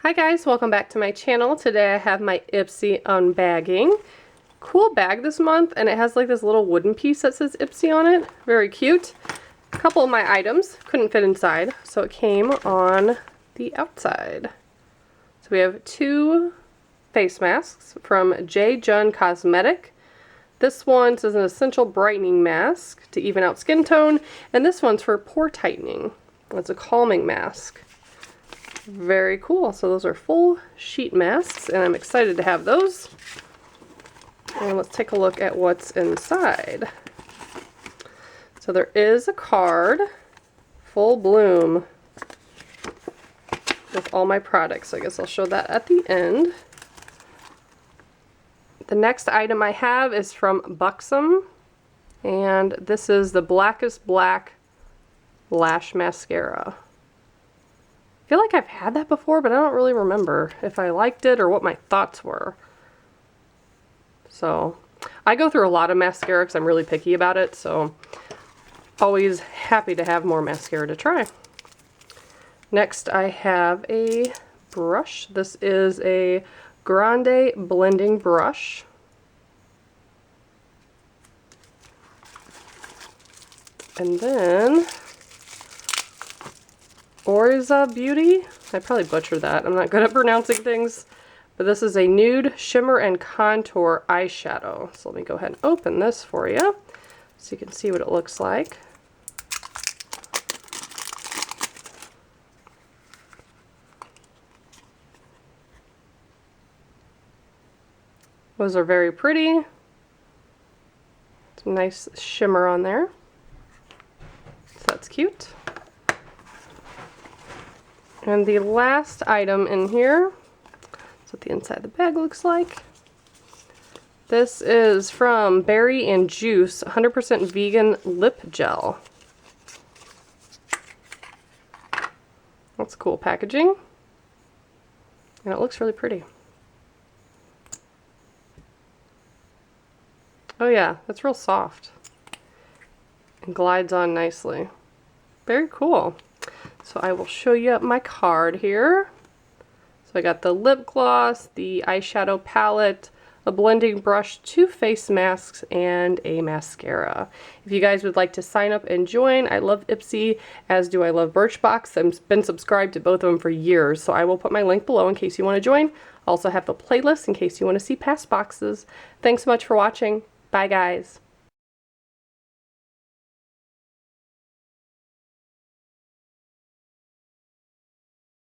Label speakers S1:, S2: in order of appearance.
S1: Hi guys, welcome back to my channel. Today I have my Ipsy unbagging. Cool bag this month, and it has like this little wooden piece that says Ipsy on it. Very cute. A couple of my items couldn't fit inside, so it came on the outside. So we have two face masks from J. Jun Cosmetic. This one is an essential brightening mask to even out skin tone, and this one's for pore tightening. It's a calming mask. Very cool. So those are full sheet masks, and I'm excited to have those. And let's take a look at what's inside. So there is a card, full bloom, with all my products. I guess I'll show that at the end. The next item I have is from Buxom, and this is the Blackest Black Lash Mascara. I feel like I've had that before, but I don't really remember if I liked it or what my thoughts were. So, I go through a lot of mascara because I'm really picky about it, so always happy to have more mascara to try. Next, I have a brush. This is a Grande blending brush. And then Orza Beauty. I probably butchered that. I'm not good at pronouncing things. But this is a nude shimmer and contour eyeshadow. So let me go ahead and open this for you so you can see what it looks like. Those are very pretty. Some nice shimmer on there. So that's cute. And the last item in here, that's what the inside of the bag looks like. This is from Berry and Juice 100% vegan lip gel. That's cool packaging. And it looks really pretty. Oh yeah, that's real soft. And glides on nicely. Very cool. So I will show you my card here. So I got the lip gloss, the eyeshadow palette, a blending brush, two face masks, and a mascara. If you guys would like to sign up and join, I love Ipsy, as do I love Birchbox. I've been subscribed to both of them for years, so I will put my link below in case you want to join. I also have the playlist in case you want to see past boxes. Thanks so much for watching. Bye guys.